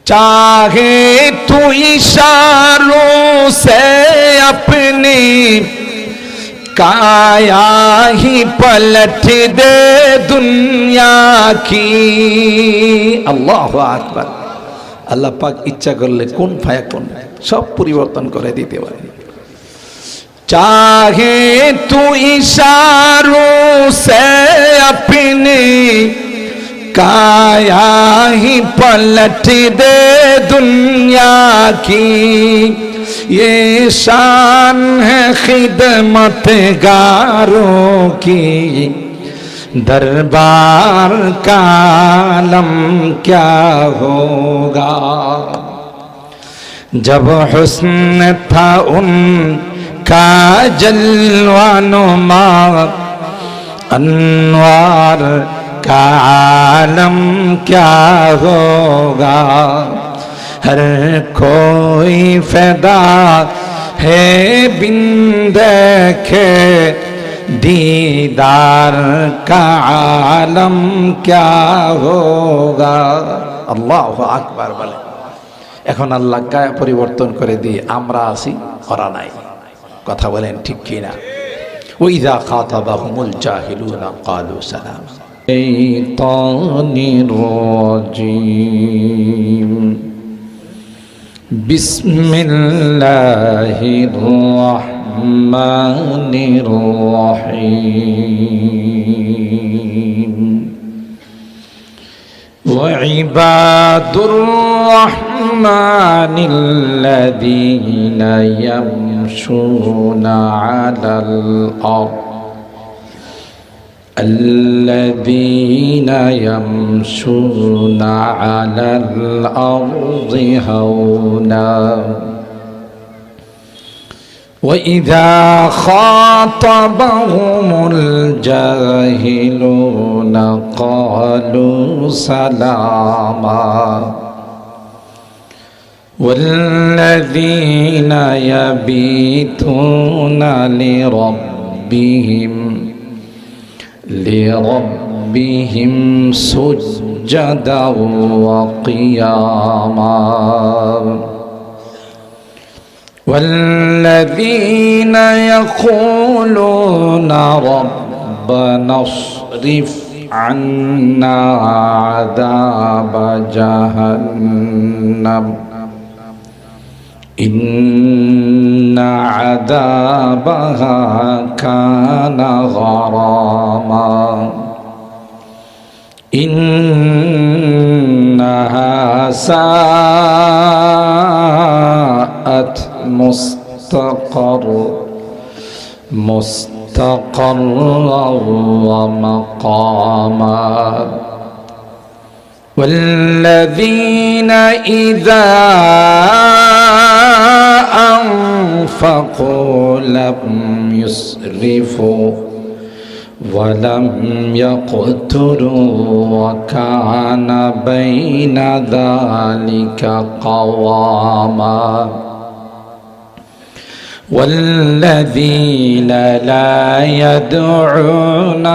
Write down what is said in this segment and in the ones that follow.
चाहे तू इशारों से अपनी काया ही पलट दे दुनिया की। अल्लाहु আকবার। আল্লাহ পাক ইচ্ছা করলে কোন ফায়াকুন সব পরিবর্তন করে দিতে পারে। चाहे तू इशारों से अपनी काया ही पलट दे दुनिया की। ये शान है खिदमतगारों की, दरबार का आलम क्या होगा। जब हुस्न था उनका जलवानुमा, अनवार का आलम क्या होगा। हर कोई फैदा है बिन देखे, दीदार का आलम क्या होगा। আল্লাহু আকবার বলে। এখন আল্লাহ কায়া পরিবর্তন করে দিয়ে আমরা আছি, ওরা নাই। কথা বলেন ঠিক কিনা? ওয়াইযা খাতাবাহুমুল জাহিলুনা ক্বালু সালামা। শাইতানির রাজীম। বিসমিল্লাহির রাহমানির রাহিম। وعباد الرحمن الذين يمشون على الأرض هونا وإذا خاطبهم الجاهلون قالوا سلاما والذين يبيتون لربهم سجدا وقياما والذين يقولون ربنا اصرف عنا عذاب جهنم إن عذابها كان غراما إنها ساءت مستقرا ومقاما والذين إذا أنفقوا لم يسرفوا ولم يقتروا وكان بين ذلك قواما والذين لا يدعون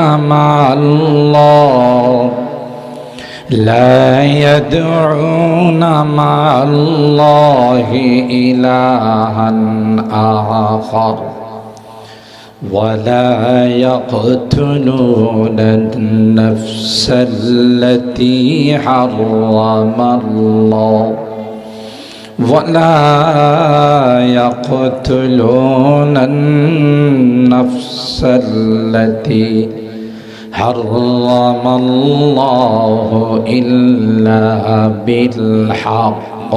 مع الله إلها آخر ولا يقتلون النفس التي حرم الله ولا يقتلون النفس التي حرم الله إلا بالحق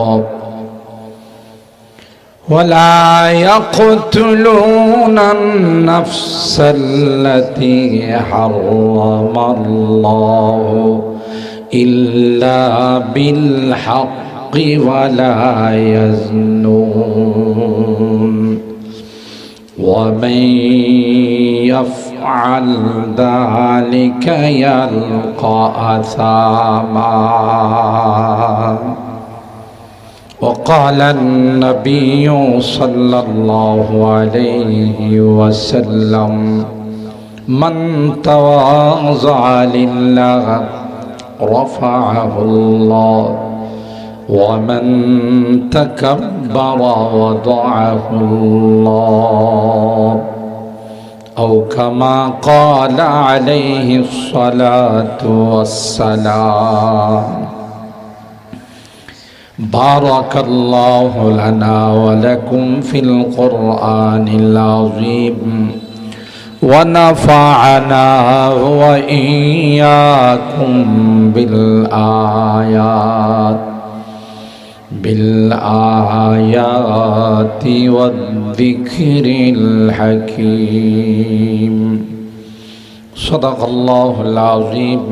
ولا يقتلون النفس التي حرم الله إلا بالحق ولا يزنون ومن يفعل ذلك يلقى أثاما وقال النبي صلى الله عليه وسلم من تواضع لله رفعه الله ومن تكبر وضعه الله أو كما قال عليه الصلاة والسلام. بارك الله لنا ولكم في القرآن العظيم ونفعنا وإياكم بالآيات والذكر الحكيم. صدق الله العظيم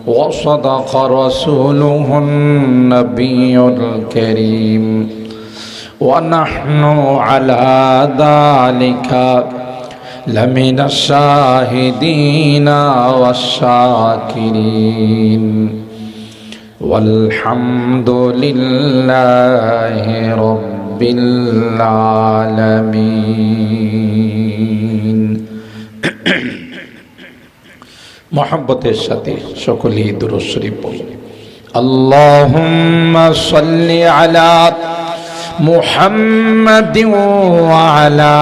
وصدق رسوله النبي الكريم ونحن على ذلك لمن الشاهدين والشاكرين والحمد لله رب العالمين. محبতের সাথে সকলেই দুরূদ শরীফ পড়ি। اللهم صل على محمد وعلى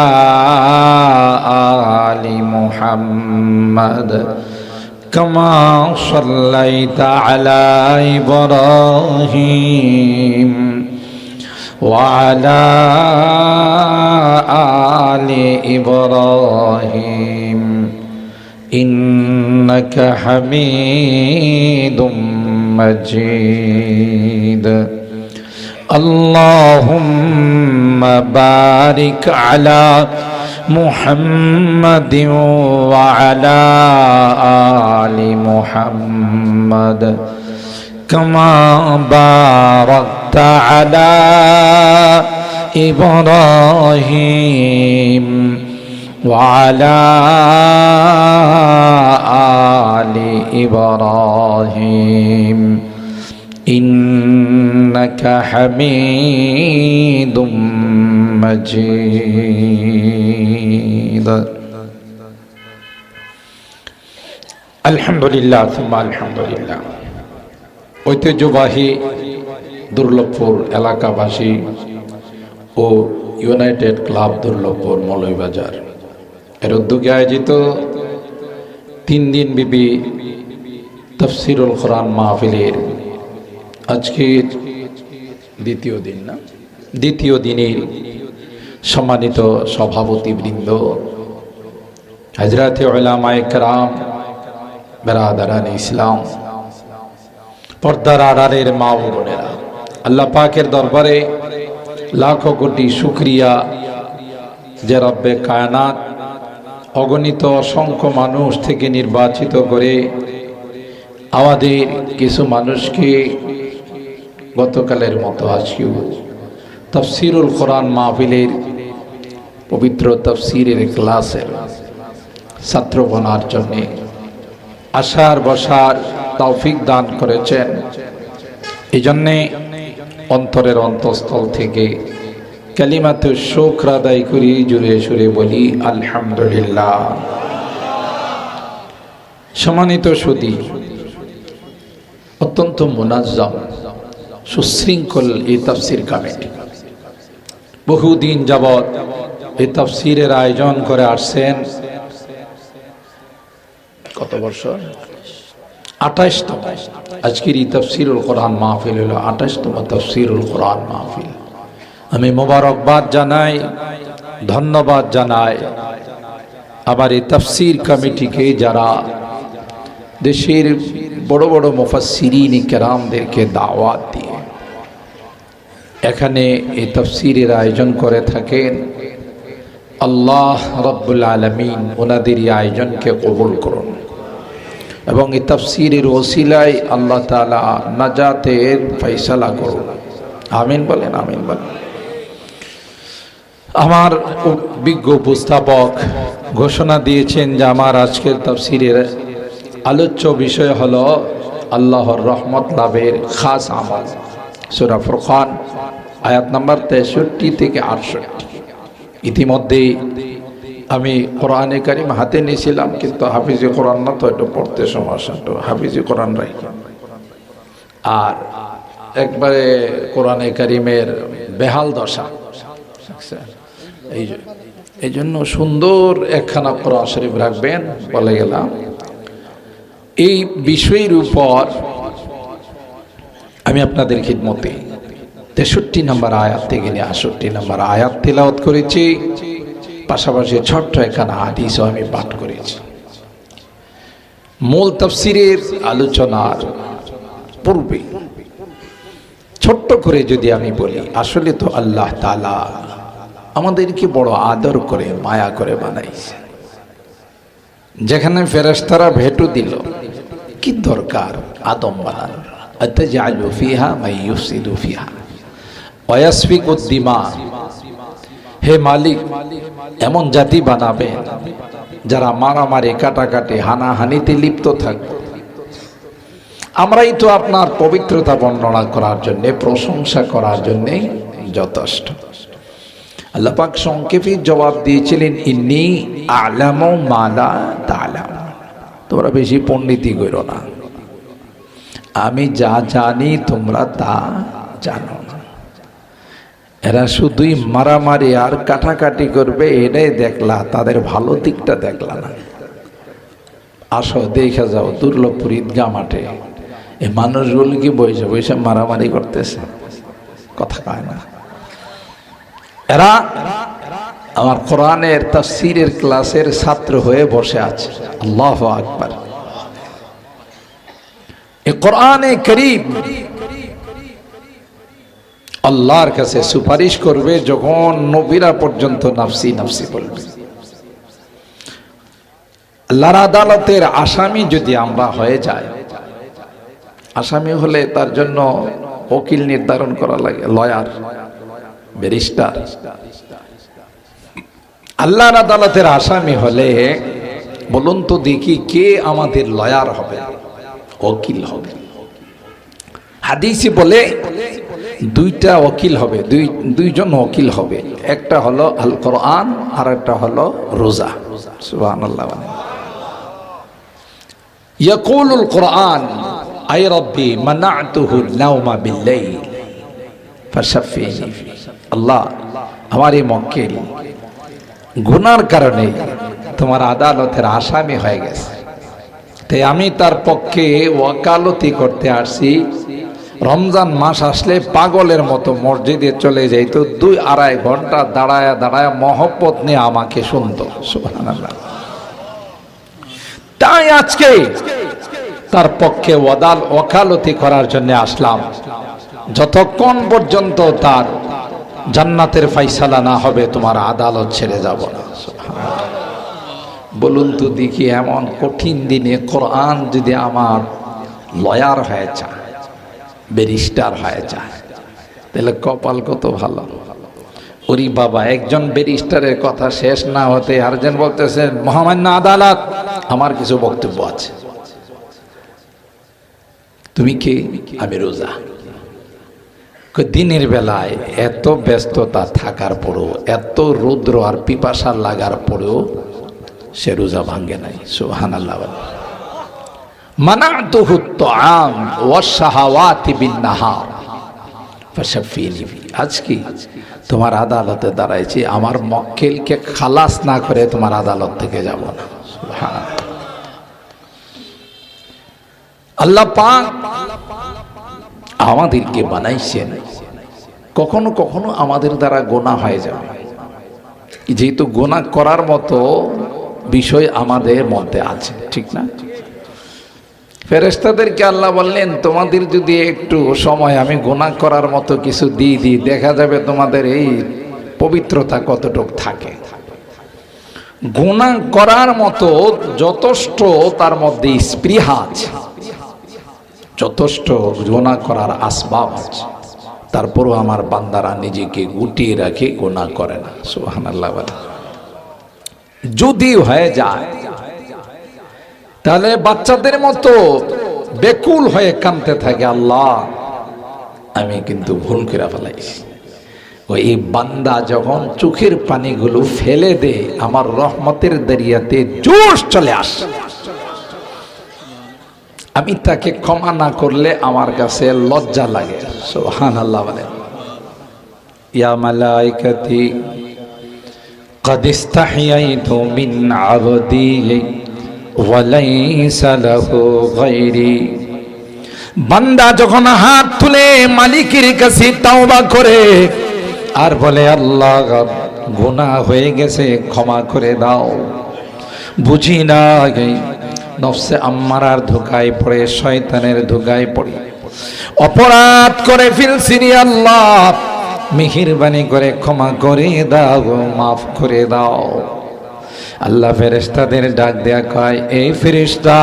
آل محمد كما صليت على إبراهيم وعلى آل إبراهيم إنك حميد مجيد. اللهم بارك على محمد وعلى آل محمد كما باركت على إبراهيم وعلى آل إبراهيم إنك حميد مجيد. আলহামদুলিল্লাহ সুম্মা আলহামদুলিল্লাহ। ঐতিহ্যবাহী দুর্লভপুর এলাকাবাসী ও ইউনাইটেড ক্লাব দুর্লভপুর মৌলভীবাজার এর উদ্যোগে আয়োজিত 3 দিন ব্যাপী তাফসীরুল কোরআন মাহফিলের আজকের দ্বিতীয় দিনের সম্মানিত সভাপতিবৃন্দ, হযরত উলামায়ে কেরাম, বেরাদারান ইসলাম, পর্দার আড়ালের মা ও বোনেরা, আল্লাহ পাকের দরবারে লাখো কোটি শুকরিয়া যে রব্বে কায়নাত অগণিত অসংখ্য মানুষ থেকে নির্বাচিত করে আমাদের কিছু মানুষকে গতকালের মতো আজকেও তাফসীরুল কোরআন মাহফিলের পবিত্র তাফসীরের ক্লাসের ছাত্র বনার জন্য আসার বসার তৌফিক দান করেছেন। এই জন্যে অন্তরের অন্তঃস্থল থেকে কালিমাতু শুকর আদায় করি, জুড়ে সুরে বলি আলহামদুলিল্লাহ। সম্মানিত সুধী, অত্যন্ত মুনাজ্জাম সুশৃঙ্খল এই তাফসীর কমিটি বহুদিন যাবৎ এই তাফসীরের আয়োজন করে আসছেন। কত বছর? 28তম। আজকের এই তাফসীরুল কোরআন মাহফিল হলো 28তম তাফসীরুল কোরআন মাহফিল। আমি মোবারকবাদ জানাই, ধন্যবাদ জানাই আবার এই তাফসীর কমিটিকে, যারা দেশের বড় বড় মুফাসসিরিন কেরামদেরকে দাওয়াত দিয়ে এখানে এই তাফসীরের আয়োজন করে থাকেন। আল্লাহ রাব্বুল আলামিন ওনাদের এই আয়োজনকে কবুল করুন এবং এই তাফসীরের ওসিলায় আল্লাহ তাআলা নাজাতের ফয়সালা করুন। আমিন বলেন, আমিন বলেন। আমার বিজ্ঞ উপস্থাপক ঘোষণা দিয়েছেন যে আমার আজকের তাফসীরের আলোচ্য বিষয় হলো আল্লাহর রহমত লাভের খাস আমল। সূরা ফুরকান আয়াত নাম্বার 63 থেকে 68। ইতিমধ্যে আমি কোরআনে কারিম হাতে নিয়েছিলাম, কিন্তু হাফিজে কোরআন না, তো একটু পড়তে সমস্যা, তো হাফিজে কোরআন রাখি। আর একবারে কোরআনে কারিমের বেহাল দশা। এই জন্য সুন্দর একখানা কোরআন শরীফ রাখবেন বলে গেলাম। এই বিষয়ের উপর আমি আপনাদের খিদমতে 63 নম্বর আয়াত থেকে নিয়ে 68 নম্বর আয়াত তিলাওয়াত করেছি, পাশাপাশি ছোট্ট একখানা হাদিসও আমি পাঠ করেছি। মূল তাফসীরের আলোচনার পূর্বে ছোট্ট করে যদি আমি বলি, আসলে তো আল্লাহ তাআলা আমাদেরকে বড় আদর করে মায়া করে বানাইছে। যেখানে ফেরেশতারা ভেটো দিল, কি দরকার আদম বানানোর? আতাজআলু ফিহা মান ইউফসিদু ফিহা ওয়া ইয়াসফিকুদ দিমা, হে মালিক এমন জাতি বানাবেন যারা মারামারি, কাটাকাটি, হানাহানিতে লিপ্ত থাকবে। আমরাই তো আপনার পবিত্রতা বর্ণনা করার জন্য, প্রশংসা করার জন্য যথেষ্ট। আল্লাহ পাক সংক্ষেপে জবাব দিয়েছিলেন, ইন্নী আ'লামু মা লা তা'লামুন। তোমরা বেশি পণ্ডিতি করো না, আমি যা জানি তোমরা তা জানো না। এরা শুধুই মারামারি আর কাটাকাটি করবে, এটাই দেখলা, তাদের ভালো দিকটা দেখলা না। আসো দেখে যাও দুর্লভপুর ঈদগাহ মাঠে এই মানুষগুলো কি বসে বসে মারামারি করতেছে, কথা কয় না। এরা আমার কোরআনের তাফসীরের ক্লাসের ছাত্র হয়ে বসে আছে। আল্লাহু আকবার। এই কোরআনে কারীম আল্লাহর কাছে সুপারিশ করবে যখন নবীরা পর্যন্ত নাফসি নাফসি বলবে। আল্লাহর আদালতের আসামি যদি আমরা হয়ে যাই, আসামি হলে তার জন্য উকিল নির্ধারণ করা লাগে, লয়ার, ব্যারিস্টার। আল্লাহর আদালতের আসামি হলে বলুন তো দেখি কে আমাদের লয়ার হবে, উকিল হবে? হাদিসে বলে দুইটা ওকিল হবে, দুইজন ওকিল হবে। একটা হলো আল কোরআন আর একটা হলো রোজা। সুবহানাল্লাহ। ইয়াকুলুল কোরআন আই রব্বি মানা'তুহু নাওমা বিল-লাইল ফাশাফিনি। আল্লাহ, আমার এই মক্কেল গুনার কারণে তোমার আদালতের আসামি হয়ে গেছে, তাই আমি তার পক্ষে ওয়াকালতি করতে আসছি। রমজান মাস আসলে পাগলের মতো মসজিদে চলে যাইত, 2-2.5 ঘন্টা দাঁড়ায় দাঁড়ায় মহব্বত নিয়ে আমাকে শুনতো। সুবহানাল্লাহ। তাই আজকে তার পক্ষে ওয়াকালতি করার জন্য আসলাম, যতক্ষণ পর্যন্ত তার জান্নাতের ফাইসালা না হবে তোমার আদালত ছেড়ে যাব না। বলুন তো দেখি, এমন কঠিন দিনে কোরআন যদি আমার লয়ার হয়ে যায়, ব্যারিস্টার হয়ে যায়, তাহলে কপাল কত ভালো। ওরি বাবা, একজন ব্যারিস্টারের কথা শেষ না হতে আরেকজন বলতেছে, মহামান্য আদালত, আমার কিছু বক্তব্য আছে। তুমি কে? আমি রোজা। দিনের বেলায় এত ব্যস্ততা থাকার পরেও, এত রৌদ্র আর পিপাসা লাগার পরেও সে রোজা ভাঙ্গে নাই। সুবহানাল্লাহ। মানা'তুহু আত-তা'আম ওয়াশ-শাহাওয়াতি বিন-নাহার ফাশাফিনি। আজকে তোমার আদালতে দাঁড়াইছি, আমার মক্কেলকে খালাস না করে তোমার আদালত থেকে যাব না। সুবহানাল্লাহ। আল্লাহ পাক আমাদেরকে বানাইছেন, কখনো কখনো আমাদের দ্বারা গুনাহ হয়ে যাবে, যেহেতু গুনাহ করার মতো বিষয় আমাদের মধ্যে আছে, ঠিক না? ফেরেশতাদেরকে আল্লাহ বললেন, তোমাদের যদি একটু সময় আমি গুনাহ করার মতো কিছু দিই, দেখা যাবে তোমাদের এই পবিত্রতা কতটুক থাকে। গুনাহ করার মতো যথেষ্ট তার মধ্যে স্পৃহা আছে, যথেষ্ট গুনাহ করার আসবাব আছে, তারপরও আমার বান্দারা নিজেকে গুটিয়ে রাখে, গুনাহ করে না। সুবহানাল্লাহ। যদি হয়ে যায় তাহলে বাচ্চাদের মতো বেকুল হয়ে কাঁদতে থাকে, আল্লাহ আমি কিন্তু ভুল করে ফেলাইছি। ওই বান্দা যখন চোখের পানিগুলো ফেলে দে, আমার রহমতের দরিয়াতে জোশ চলে আসে। আমি তাকে ক্ষমা না করলে আমার কাছে লজ্জা লাগে। সুবহানাল্লাহ বলেন। ইয়া মালাইকাতি قد استحييت من عبدي وليس له غيري। বান্দা যখন হাত তুলে মালিকের কাছে তাওবা করে আর বলে আল্লাহ গুনাহ হয়ে গেছে ক্ষমা করে দাও, বুঝি না নফসে আম্মারার ধোঁকায় পড়ে, শয়তানের ধোঁকায় পড়ে অপরাধ করে ফেলছি রে আল্লাহ, মেহেরবানি করে ক্ষমা করে দাও, মাফ করে দাও। আল্লাহ ফেরেশতাদের ডাক দেয়া কয়, এই ফেরেশতা,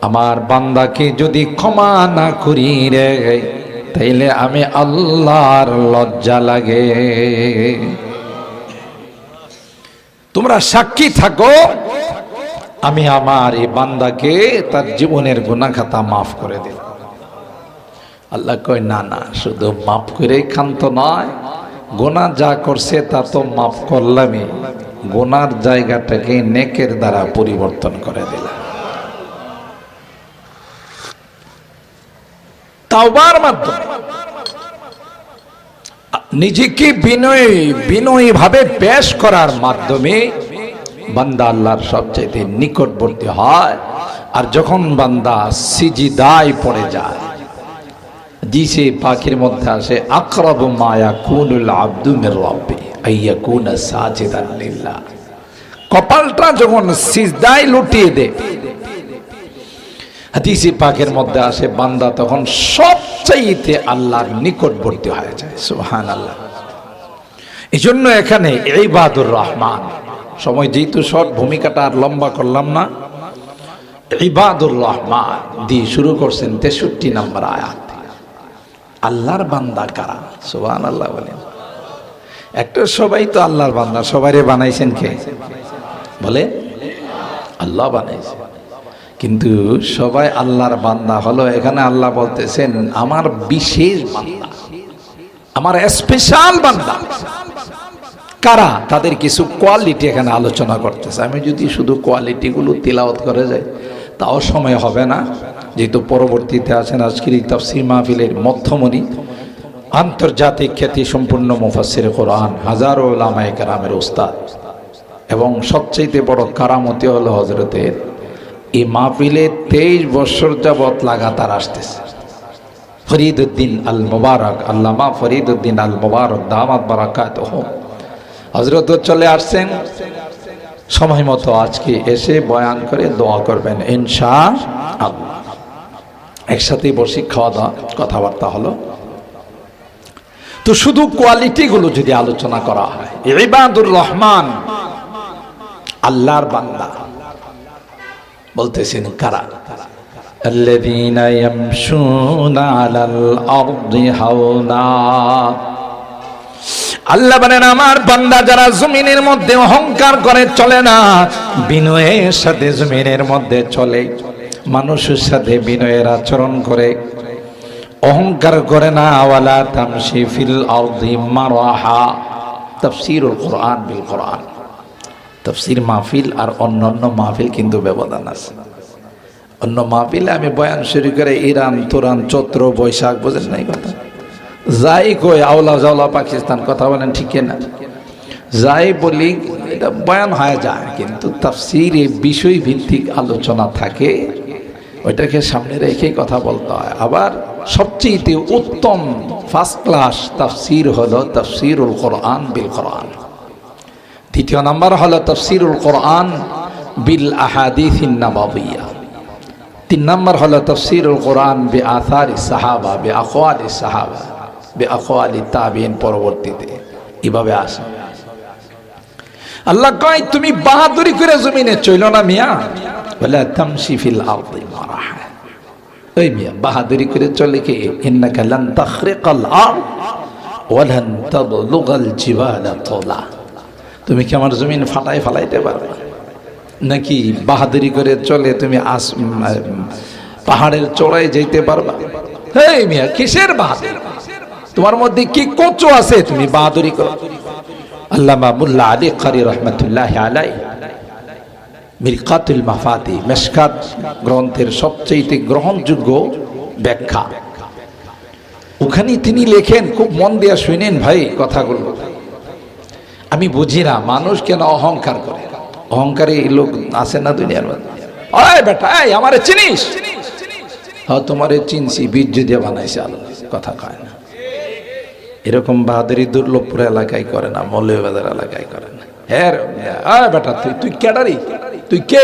আমার বান্দাকে যদি ক্ষমা না করি রে তাইলে আমি আল্লাহর লজ্জা লাগে। তোমরা সাক্ষী থাকো, আমি আমার এই বান্দাকে তার জীবনের গুনাহ খাতা মাফ করে দিলাম। আল্লাহ কয়, না না, শুধু মাফ করেই ক্ষান্ত নয়, গুনাহ যা করছে তা তো মাফ করলামই, গুনার জায়গাটাকে নেকের দ্বারা পরিবর্তন করে দিলাম। তাওবার মাধ্যমে নিজেকে বিনয়ী ভাবে পেশ করার মাধ্যমে বান্দা আল্লাহর সবচেয়ে নিকটবর্তী হয়। আর যখন বান্দা সিজদায় পড়ে যায়, জিসে পাখির মধ্যে আসে আকরাবু মা ইয়াকুনুল আবদু মির রাব্বি আইয়াকুনা সাজিদান লিল্লাহ, কপালটা যখন সিজদায় লুটিয়ে দেয়, হাদিসে পাকের মধ্যে আসে বান্দা তখন সবচাইতে আল্লাহর নিকটবর্তী হয়ে যায়। সুবহানাল্লাহ। এই জন্য এখানে ইবাদুর রহমান, সময় যেহেতু শর্ট, ভূমিকাটা আর লম্বা করলাম না, ইবাদুর রহমান দিয়ে শুরু করছেন 63 নম্বর আয়াত। আল্লাহর বান্দা কারা? সুবহানাল্লাহ বলেন। একটা সবাই তো আল্লাহর বান্দা, সবাইরে বানাইছেন কে? বলে আল্লাহ বানাইছে। কিন্তু সবাই আল্লাহর বান্দা হলো, এখানে আল্লাহ বলতেছেন আমার বিশেষ বান্দা, আমার স্পেশাল বান্দা কারা, তাদের কিছু কোয়ালিটি এখানে আলোচনা করতেছে। আমি যদি শুধু কোয়ালিটিগুলো তিলাওয়াত করে যাই তাও সময় হবে না, যেহেতু পরবর্তীতে আছেন আজকের এই তাফসীর মাহফিলের মধ্যমণি, আন্তর্জাতিক খ্যাতি সম্পূর্ণ মুফাসসির কোরআন, হাজারো উলামায়ে কেরামের উস্তাদ, এবং সবচেয়ে বড় কারামতি হলো হযরতের এই মাহফিলে 23 বছর যাবত লাগাতার আসতেছে ফরিদউদ্দিন আল মুবারক, আল্লামা ফরিদউদ্দিন আল মুবারক দামাত বারাকাতুহু। হযরত চলে আসছেন সময় মতো, আজকে এসে বয়ান করে দোয়া করবেন ইনশাআল্লাহ। একসাথে বসে খাওয়া দাওয়া কথাবার্তা হলো। তো শুধু কোয়ালিটিগুলো যদি আলোচনা করা হয়, ইবাদুর রহমান আল্লাহর বান্দা বলতেছেন কারা? আল্লাযীনা ইয়ামশুনা আলাল আরদি হাওনা। আল্লাহ বলেন আমার বান্দা যারা জমিনের মধ্যে অহংকার করে চলে না, বিনয়ের সাথে জমিনের মধ্যে চলে, মানুষের সাথে বিনয়ের আচরণ করে, অহংকার করে না। ওয়ালা তামশি ফিল আরদি মারহা। তাফসীরুল কোরআন বিল কোরআন, তাফসীর মাহফিল আর অন্যান্য মাহফিল কিন্তু ব্যবধান আছে। অন্য মাহফিলে আমি বয়ান শুরু করে ইরান, তুরান, চৈত্র, বৈশাখ, বোঝেন নাই কথা, যাই কই আওলা জাওলা পাকিস্তান, কথা বলেন ঠিক না? যাই বলি এটা বয়ান হয়ে যায়, কিন্তু তাফসীরে বিষয় ভিত্তিক আলোচনা থাকে, ওইটাকে সামনে রেখে কথা বলতে হয়। আবার সবচেয়ে উত্তম ফার্স্ট ক্লাস তাফসীর হলো তাফসীরুল কোরআন বিল কোরআন। দ্বিতীয় নাম্বার হলো তাফসীরুল কোরআন বিল আহাদিসিন নাবাবিয়্যা। 3 নাম্বার হলো তাফসীরুল কোরআন বি আসারিস সাহাবা, বি আকওয়ালিস সাহাবা, বি আকওয়ালি তাবিঈন, পরবর্তীতে এভাবে আসে। আল্লাহ কয় তুমি বাহাদুরি করে জমিনে চইল না মিয়া, ওয়ালা তামশি ফিল আরদি মারাহা। ওই মিয়া বাহাদুরি করে চলে কি? ইন্নাকা লান তাখরিকাল আরদ ওয়া লান তাবলুগাল জিবালা তুলা। তুমি কি আমার জমিন ফালাইতে পারবে? নাকি বাহাদুরি করে চলে তুমি পাহাড়ের চড়াই যেতে পারবা? হে মিয়া কিসের বাহাদুর? তোমার মধ্যে কি কচু আছে তুমি বাহাদুরি করো? আল্লামা মুল্লা আলী কারি রহমাতুল্লাহি আলাইহি মিরকাতুল মাফাতি, মেশকাত গ্রন্থের সবচেয়ে গ্রহণযোগ্য ব্যাখ্যা। ওখানে তিনি লেখেন, খুব মন দিয়ে শুনেন ভাই কথাগুলো। আমি বুঝি না মানুষ কেন অহংকার করে। অহংকারী লোক আছে না দুনিয়ার মধ্যে? ওই বেটা, এই আমারে চিনিস? হ্যাঁ তোমারে চিনছি, বীর্য দিয়ে বানাইছে আলো, কথা কয় না। এরকম বাহাদুরি দুর্লভপুর এলাকায় করে না, মৌলভীবাজার এলাকায় করে না। হ্যাঁ বেটা, তুই কেডারি? তুই কে?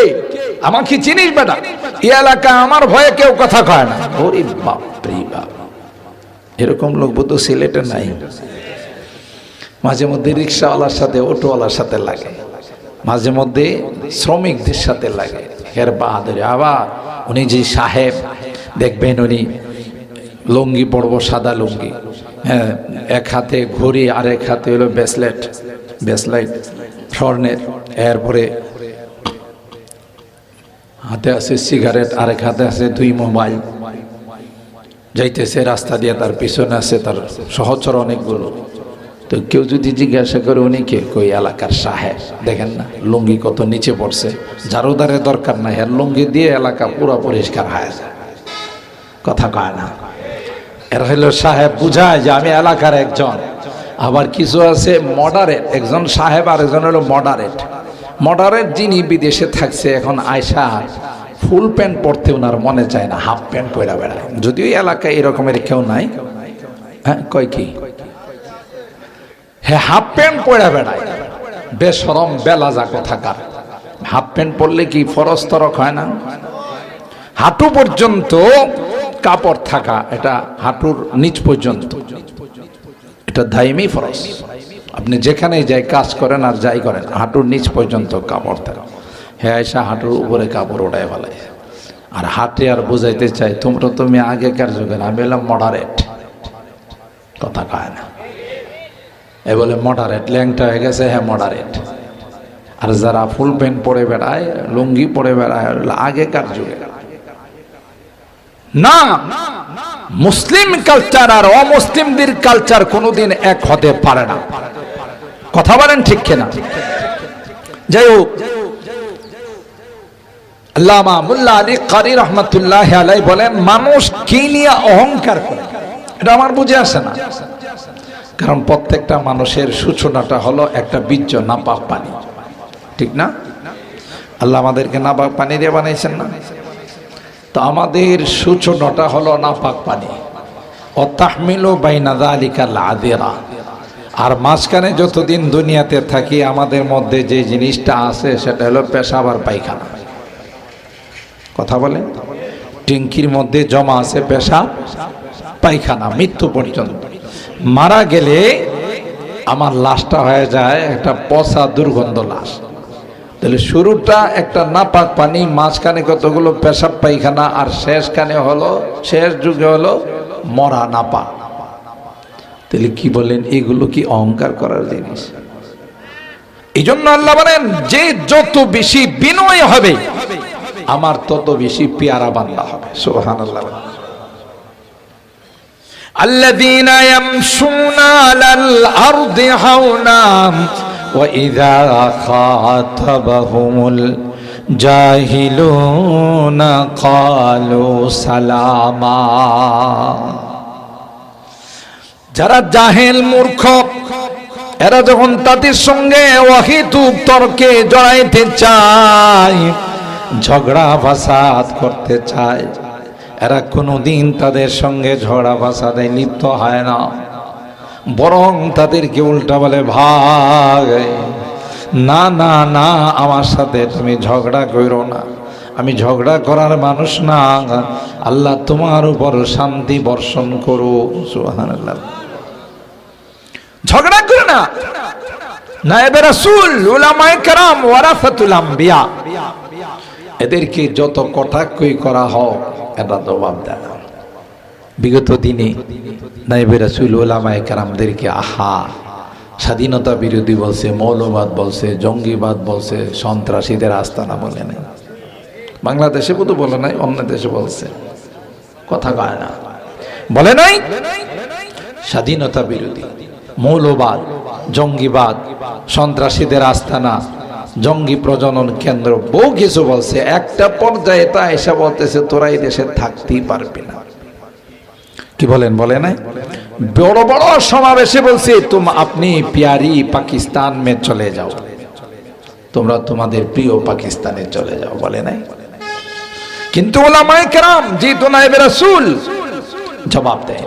আমাকে চিনিস বেটা? এই এলাকা আমার ভয়ে কেউ কথা কয় না। ওরে বাপ রে বাপ, এরকম লোক বোধ সিলেটে নাই। মাঝে মধ্যে রিক্সাওয়ালার সাথে, অটোওয়ালার সাথে লাগে, মাঝে মধ্যে শ্রমিকদের সাথে লাগে। এর বাহাদুরি। আবার উনি যে সাহেব, দেখবেন উনি লুঙ্গি পরবো, সাদা লুঙ্গি, হ্যাঁ, এক হাতে ঘড়ি আর এক হাতে হলো ব্রেসলেট স্বর্ণের, এরপরে হাতে আছে সিগারেট, আরেক হাতে আছে 2 মোবাইল, যাইতেছে রাস্তা দিয়ে, তার পিছনে আছে তার সহচর অনেকগুলো। তো কেউ যদি জিজ্ঞাসা করে উনি কে, কই এলাকার সাহেব। দেখেন না লুঙ্গি কত নিচে পড়ছে, ঝাড়ুদারের দরকার নাই, আর লুঙ্গি দিয়ে এলাকা পুরো পরিষ্কার হয়ে যায়, কথা কয় না। এরা হলো সাহেব, বুঝায় যে আমি এলাকার একজন। আবার কিছু আছে মডারেট, একজন সাহেব আর একজন হলো মডারেট যিনি বিদেশে থাকছে, এখন আয়সা ফুল প্যান্ট পরতে ওনার মনে চায় না, হাফ প্যান্ট পরে বেড়ায়। যদিও এলাকায় এরকমের কেউ নাই, হ্যাঁ কয় কি, হ্যাঁ হাফ প্যান্ট পরে বেড়ায়, বেশরম বেলাজা কোথাকার। হাফ প্যান্ট পরলে কি ফরজ তরক হয় না? হাঁটু পর্যন্ত কাপড় থাকা, এটা হাঁটুর নিচ পর্যন্ত, এটা দাইমি ফরজ। আপনি যেখানে যাই কাজ করেন আর যাই করেন, হাঁটুর নিচ পর্যন্ত কাপড় থাকা। হ্যাঁ এসা হাঁটুর উপরে কাপড় ওঠায় ফেলে, আর হাঁটে আর বুঝাইতে চাই তুমি আগেকার যুগের, আমি বললাম মডারেট, কথা কয় না। এ বলে মডারেট, ল্যাংটা হয়ে গেছে, হ্যাঁ মডারেট। আর যারা ফুল প্যান্ট পরে বেড়ায়, লুঙ্গি পরে বেড়ায়, আগেকার যুগে। না, মুসলিম কালচার আর অমুসলিমদের কালচার কোনোদিন এক হতে পারে না, কথা বলেন ঠিক কিনা? যাই হোক, আল্লামা মুল্লা আলী কারি রহমাতুল্লাহ আলাইহি বলেন, মানুষ কি নিয়ে অহংকার করে এটা আমার বুঝে আসে না। কারণ প্রত্যেকটা মানুষের সূচনাটা হলো একটা বীর্য, নাপাক পানি, ঠিক না? আল্লাহ আমাদেরকে নাপাক পানি দিয়ে বানাইছেন না? তো আমাদের সূচনাটা হলো নাপাক পানি। অতাহমিলু বাইনা যালিকাল আযরা। আর মাঝখানে যতদিন দুনিয়াতে থাকি, আমাদের মধ্যে যে জিনিসটা আছে সেটা হলো পেশাব আর পায়খানা, কথা বলে। ট্যাঙ্কির মধ্যে জমা আছে পেশাব পায়খানা, মৃত্যু পর্যন্ত। মারা গেলে আমার লাশটা হয়ে যায় একটা পচা দুর্গন্ধ লাশ। তাহলে শুরুটা একটা নাপাক পানি, মাঝখানে কতগুলো পেশাব পায়খানা, আর শেষখানে হলো, শেষ যুগে হলো মরা নাপাক। তাহলে কি বলেন, এগুলো কি অহংকার করার জিনিস? এই জন্য আল্লাহ বলেন, যে যত বেশি বিনয় হবে আমার তত বেশি পেয়ারা বান্দা হবে। সুবহানাল্লাহ। আল্লাযীনা ইয়ামশুনা আলাল আরদি হাওনা ওয়া ইযা খাতাবাহুমুল জাহিলুনা ক্বালু সালামা। যারা জাহেল মূর্খ, এরা যখন তাদের সঙ্গে অহেতুক তর্কে জড়াইতে চায়, ঝগড়া ফাসাদ করতে চায়, এরা কোনোদিন তাদের সঙ্গে ঝগড়া ফাসাদে লিপ্ত হয় না, বরং তাদেরকে উল্টা বলে, ভাগ, না না না, আমার সাথে তুমি ঝগড়া করো না, আমি ঝগড়া করার মানুষ না, আল্লাহ তোমার উপর শান্তি বর্ষণ করো। সুবহানাল্লাহ। ঝগড়া করে না। নায়েবে রাসূল, উলামায়ে কেরাম ওয়ারাসাতুল আম্বিয়া, এদেরকে যত কটাক্ষই করা হোক এটা জবাব দেয় না। বিগত দিনে নায়েবে রাসূল উলামায়ে কেরামদেরকে স্বাধীনতা বিরোধী বলছে, মৌলবাদ বলছে, জঙ্গিবাদ বলছে, সন্ত্রাসীদের আস্তানা বলে নাই। বাংলাদেশে বোধ বলে নাই, অন্য দেশে বলছে, কথা কয় না, বলে নাই। স্বাধীনতা বিরোধী, মৌলবাদ, জঙ্গিবাদ, সন্ত্রাসীদের আস্তানা, জঙ্গি প্রজনন কেন্দ্র, বহু কিছু বলছে। একটা পর্যায়ে তা এসে বলতেছে তোরা এই দেশে থাকতেই পারবি না। কি বলেন, বলে নাই? বড় বড় সমাবেশে বলছে আপনি প্যারি পাকিস্তান মে চলে যাও, তোমরা তোমাদের প্রিয় পাকিস্তানে চলে যাও, বলে নাই? কিন্তু উলামায়ে কেরাম যেহেতু নায়েবে রাসূল জবাব দেয়,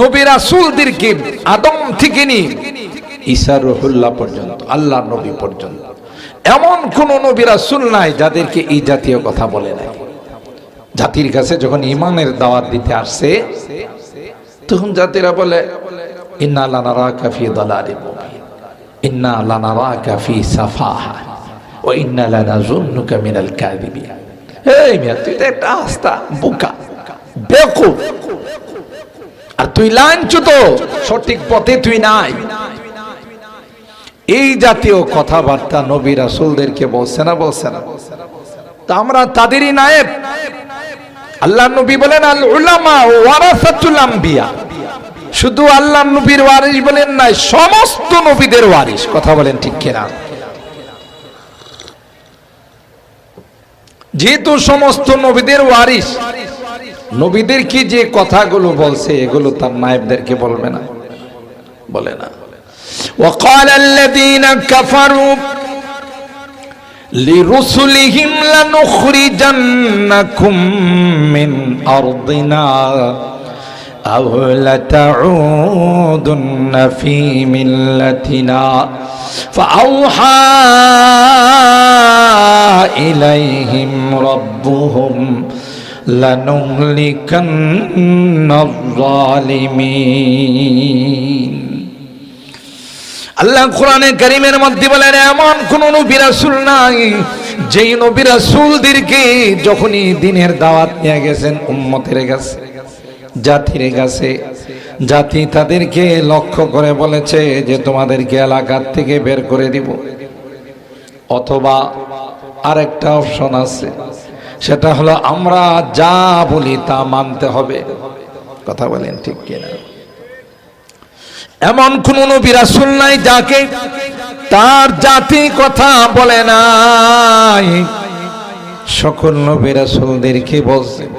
নবী রাসূলদেরকে আদম থেকে নিয়ে ঈসা রুহুল্লাহ পর্যন্ত, আল্লাহর নবী পর্যন্ত এমন কোন নবী রাসূল নাই যাদেরকে এই জাতীয় কথা বলে নাই। জাতির কাছে যখন ঈমানের দাওয়াত দিতে আসছে তখন জাতিরা বলে ইন্না লানারাকা ফি দালালিন মুবিন, ইন্না লানারাকা ফি সাফাহা ওয়া ইন্না লানাযুন্নুকা মিনাল কাযিবিন। এই মিয়া, তুই তো একটা আস্তা বোকা, বেকুব, আর তুই লাঞ্ছুত, সঠিক পথে তুই নাই। এই জাতীয় কথাবার্তা নবী রাসূলদেরকে বলছে না, বলছে না? তা আমরা তাদেরই নায়েব। আল্লাহ নবী বলেন আল উলামা ওয়ারাসাতুল আম্বিয়া, শুধু আল্লাহ নবীর ওয়ারিস বলেন নাই, সমস্ত নবীদের ওয়ারিস। কথা বলেন ঠিক কিনা? যেহেতু সমস্ত নবীদের ওয়ারিস, নবীদের কি যে কথাগুলো বলছে এগুলো তার নায়েবদেরকে বলবে না, বলে না। وقال الذين كفروا لرسلهم لنخرجنكم من أرضنا أو لتعودن في ملتنا فأوحى إليهم ربهم لنهلكن الظالمين। আল্লাহ কোরআনে কারীমের মধ্যে বলেন এমন কোন নবী রাসূল নাই যেই নবী রাসূলদেরকে যখনই দ্বীনের দাওয়াত নিয়ে গেছেন উম্মতের কাছে, জাতির কাছে, জাতি তাদেরকে লক্ষ্য করে বলেছে যে তোমাদেরকে এলাকার থেকে বের করে দিব, অথবা আরেকটা অপশন আছে, সেটা হলো আমরা যা বলি তা মানতে হবে। কথা বলেন ঠিক কিনা? এমন কোন নবী রাসূল নাই যাকে তার জাতি কথা বলে নাই। সকল নবী রাসূলদেরকে বলছেন।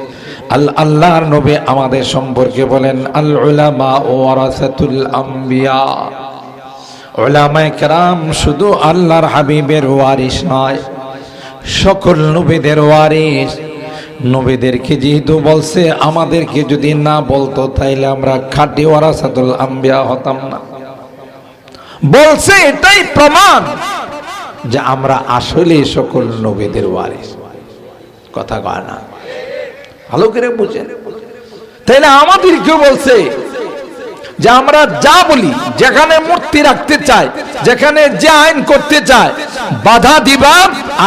আল্লাহর নবী আমাদের সম্পর্কে বলেন আল উলামা ওয়ারাসাতুল আম্বিয়া, উলামায়ে কেরাম শুধু আল্লাহর হাবিবের ওয়ারিস নয়, সকল নবীদের ওয়ারিস। নবীদেরকে যেহেতু বলছে, আমাদেরকে যদি না বলতো তাইলে আমরা খাঁটি ওয়ারাসাতুল আম্বিয়া হতাম না। বলছে এটাই প্রমাণ যে আমরা আসলে সকল নবীদের ওয়ারিস। কথা কয় না? ভালো করে বুঝেন। তাইলে আমাদেরকেও বলছে যে আমরা যা বলি, যেখানে মূর্তি রাখতে চাই, যেখানে যে আইন করতে চায়, বাধা দিবা,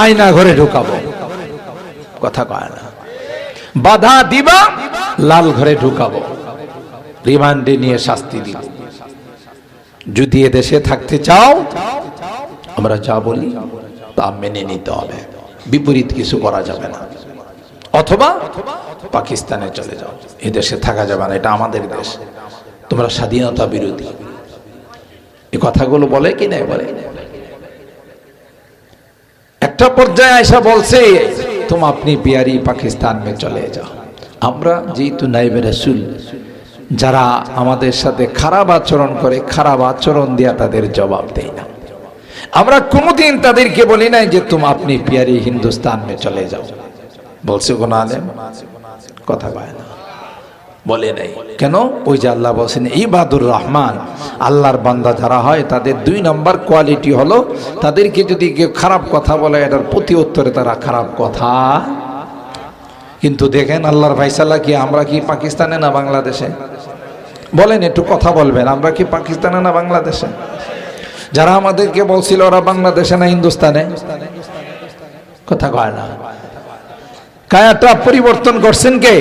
আয়না ঘরে ঢুকাবো। কথা কয় না? বাধা দিবা, লাল ঘরে ঢুকাবো, রিমান্ডে নিয়ে শাস্তি দিব। যদি এদেশে থাকতে চাও, আমরা যা বলি তা মেনে নিতে হবে, বিপরীত কিছু করা যাবে না। অথবা পাকিস্তানে চলে যাও, এদেশে থাকা যাবে না, এটা আমাদের দেশ, তোমরা স্বাধীনতা বিরোধী। এই কথাগুলো বলে কি না? বলে। একটা পর্যায়ে আয়সা বলছে तुम अपनी प्यारी पाकिस्तान में चले जाओ। আমরা যেহেতু নায়েবে রাসূল, যারা আমাদের সাথে খারাপ আচরণ করে, খারাপ আচরণ দিয়া তাদের জবাব দেয় না। আমরা কোনোদিন তাদেরকে বলি নাই যে তুমি আপনি প্যারি হিন্দুস্তান মে চলে যাও। বলছে কোন আলেম? কথা কয় না, বলে নাই। কেন? ওই যে আল্লাহ বলছেন ইবাদুর রহমান, আল্লাহর বান্দা যারা হয় তাদের 2 নম্বর কোয়ালিটি হলো তাদেরকে যদি কেউ খারাপ কথা বলে এটার প্রতি উত্তরে তারা খারাপ কথা। কিন্তু দেখেন আল্লাহর ফায়সালা কি, আমরা কি পাকিস্তানে না বাংলাদেশে? বলেন, একটু কথা বলবেন, আমরা কি পাকিস্তানে না বাংলাদেশে? যারা আমাদেরকে বলছিল ওরা বাংলাদেশে না হিন্দুস্তানে? কথা কয় না। কায়াটা পরিবর্তন করছেন কে?